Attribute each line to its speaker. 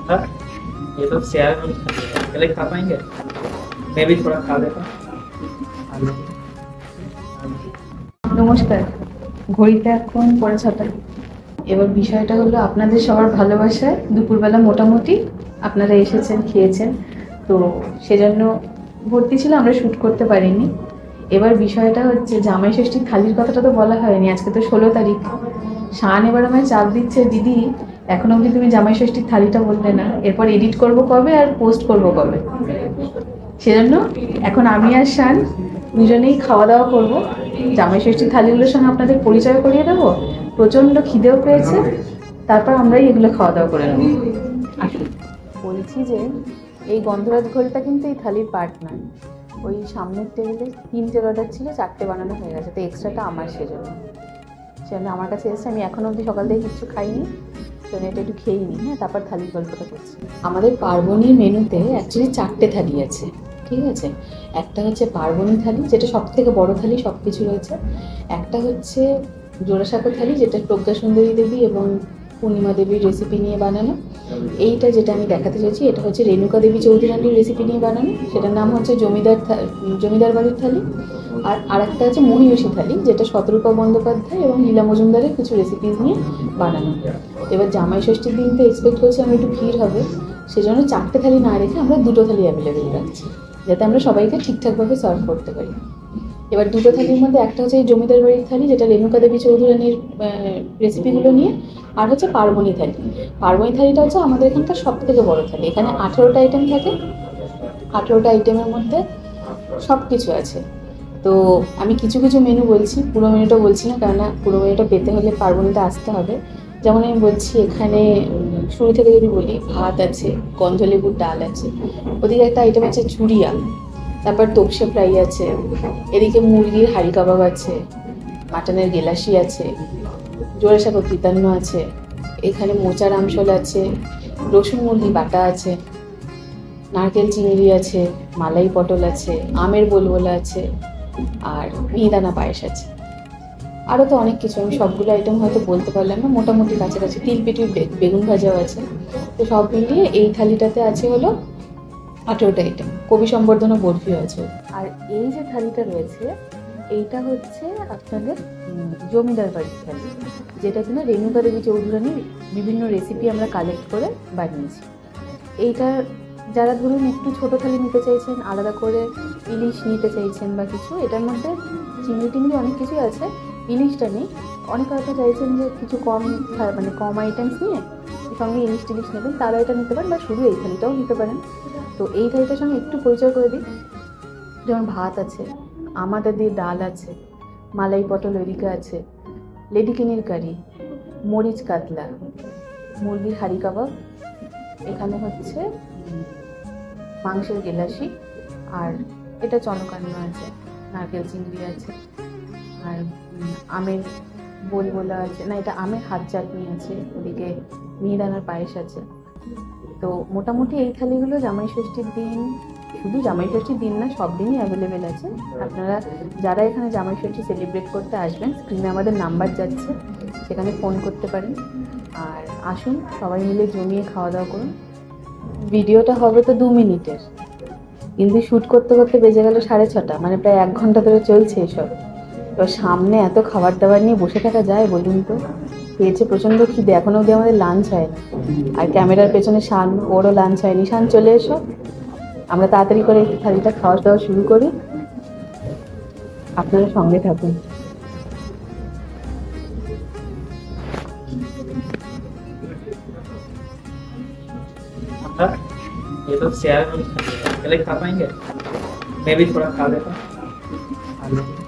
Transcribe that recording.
Speaker 1: हाँ, ये तो शेयर में अकेले खा पाएंगे। मैं भी थोड़ा खा लेता। आलू।
Speaker 2: নমস্কার। ঘড়িতে এখন পড়ে 6টা। এবার বিষয়টা হলো আপনাদের সবার ভালোবাসায় দুপুরবেলা মোটামুটি আপনারা এসেছেন, খেয়েছেন। তো সেজন্য ভর্তি ছিল, আমরা শ্যুট করতে পারিনি। এবার বিষয়টা হচ্ছে জামাই ষষ্ঠীর থালির কথাটা তো বলা হয়নি, আজকে তো 16 তারিখ। শান এবার আমায় চাপ দিচ্ছে, দিদি এখন অবধি তুমি জামাই ষষ্ঠীর থালিটা বললে না, এরপর এডিট করব কবে আর পোস্ট করব কবে। সেজন্য এখন আমি আর শান দুজনেই খাওয়া দাওয়া করবো। জামাই ষষ্ঠীর থালিগুলোর সঙ্গে আপনাদের পরিচয় করিয়ে দেবো। প্রচণ্ড খিদেও পেয়েছে, তারপর আমরাই এগুলো খাওয়া দাওয়া করে নেবো। আসুন। বলছি যে এই গন্ধরাজ ঘোলটা কিন্তু এই থালির পার্ট নয়। ওই সামনের টেবিলে 3টে অর্ডার ছিল, 4টে বানানো হয়ে গেছে, তো এক্সট্রাটা আমার। সেজন্য আমার কাছে এসেছে। আমি এখনো অবধি সকাল থেকে কিচ্ছু খাইনি, সেজন্য এটা একটু খেয়েই নিই। হ্যাঁ, তারপর থালির গল্পটা করছি। আমাদের পার্বণীর মেনুতে অ্যাকচুয়ালি 4টে থালি আছে, ঠিক আছে। একটা হচ্ছে পার্বণী থালি, যেটা সব থেকে বড় থালি, সব কিছু রয়েছে। একটা হচ্ছে জোড়াসাঁকো থালি, যেটা প্রজ্ঞা সুন্দরী দেবী এবং পূর্ণিমা দেবীর রেসিপি নিয়ে বানানো। এইটা যেটা আমি দেখাতে চাইছি, এটা হচ্ছে রেণুকা দেবী চৌধুরী রানীর রেসিপি নিয়ে বানানো, সেটার নাম হচ্ছে জমিদার বাড়ির থালি। আর আরেকটা আছে মহিষী থালি, যেটা শতরূপা বন্দ্যোপাধ্যায় এবং লীলা মজুমদারের কিছু রেসিপিস নিয়ে বানানো। এবার জামাই ষষ্ঠীর দিন তো এক্সপেক্ট করছি আমরা একটু ভিড় হবে, সেজন্য 4টে থালি না রেখে আমরা 2টো থালি অ্যাভেলেবেল রাখছি, যাতে আমরা সবাইকে ঠিকঠাকভাবে সার্ভ করতে পারি। এবার 2টো থালির মধ্যে একটা হচ্ছে এই জমিদার বাড়ির থালি, যেটা রেণুকা দেবী চৌধুরানীর রেসিপিগুলো নিয়ে। আর হচ্ছে পার্বণী থালি। পার্বণী থালিটা হচ্ছে আমাদের এখানকার সব থেকে বড় থালি। এখানে 18টা আইটেম থাকে। 18টা আইটেমের মধ্যে সব কিছু আছে। তো আমি কিছু কিছু মেনু বলছি, পুরো মেনুটা বলছি না, কেননা পুরো মেনুটা পেতে হলে পার্বণীতে আসতে হবে। যেমন আমি বলছি, এখানে শুরু থেকে যদি বলি, ভাত আছে, গন্ধলেবুর ডাল আছে, ওদিকে একটা আইটেম আছে চুরিয়া, তারপর তোপসে ফ্রাই আছে, এদিকে মুরগির হাঁড়ি কাবাব আছে, মাটনের গেলাসি আছে, জোড়াসাঁকো কীর্তান্ন আছে, এখানে মোচার আমশোল আছে, রসুন মুরগি বাটা আছে, নারকেল চিংড়ি আছে, মালাই পটল আছে, আমের বোলবোলা আছে, আর মিহিদানা পায়েস আছে। আরও তো অনেক কিছু, আমি সবগুলো আইটেম হয়তো বলতে পারলাম না, মোটামুটি কাছাকাছি। তিলপিটির বেগুন ভাজাও আছে। তো সব মিলিয়ে এই থালিটাতে আছে হলো 18টা আইটেম। কবি সম্বর্ধনা বরফিও আছে। আর এই যে থালিটা রয়েছে, এইটা হচ্ছে আপনাদের জমিদার বাড়ির থালি, যেটা কিনা রেণুকা দেবী চৌধুরানীর বিভিন্ন রেসিপি আমরা কালেক্ট করে বানিয়েছি। এইটা যারা ধরুন একটু ছোটো থালি নিতে চাইছেন, আলাদা করে ইলিশ নিতে চাইছেন বা কিছু, এটার মধ্যে চিংড়ি টিংড়ি অনেক কিছুই আছে, ইলিশটা নেই। অনেকে হয়তো চাইছেন যে কিছু মানে কম আইটেমস নিয়ে সঙ্গে ইলিশ টিলিশ নেবেন, তারা এটা নিতে পারেন, বা শুধু এই থালিটাও নিতে পারেন। তো এই থালিটার সঙ্গে একটু পরিচয় করে দিই। যেমন ভাত আছে, আমাদের দিয়ে ডাল আছে, মালাই পটল ওইদিকে আছে, লেডিকেনির কারি, মরিচ কাতলা, মুরগির হাঁড়ি কাবাব, এখানে হচ্ছে মাংসের গেলাসি, আর এটা চনকান্ন আছে, নারকেল চিংড়ি আছে, আর আমের বোলবোলা আছে, না এটা আমের হাত চাটনি আছে, ওদিকে মিহিদানার পায়েস আছে। তো মোটামুটি এই থালিগুলো জামাই ষষ্ঠীর দিন, শুধু জামাই ষষ্ঠীর দিন না, সব দিনই অ্যাভেলেবেল আছে। আপনারা যারা এখানে জামাই ষষ্ঠী সেলিব্রেট করতে আসবেন, স্ক্রিনে আমাদের নাম্বার যাচ্ছে, সেখানে ফোন করতে পারেন। আর আসুন, সবাই মিলে জমিয়ে খাওয়া দাওয়া করুন। ভিডিওটা হবে তো 2 মিনিটের, কিন্তু শ্যুট করতে করতে বেজে গেল 6:30, মানে প্রায় 1 ঘন্টা ধরে চলছে এসব। এবার সামনে এত খাবার দাবার নিয়ে বসে থাকা যায় বলুন তো? পেয়েছে প্রচণ্ড খিদে, এখনো অবধি আমাদের লাঞ্চ হয়নি। আর ক্যামেরার পেছনে শান, ওরও লাঞ্চ হয়নি। শান চলে এসো, আমরা তাড়াতাড়ি করে এই থালিটা খাওয়া দাওয়া শুরু করি। আপনারা সঙ্গে থাকুন।
Speaker 1: हाँ, ये तो शेयर में अकेले खा पाएंगे। मैं भी थोड़ा खा लेता। आलू।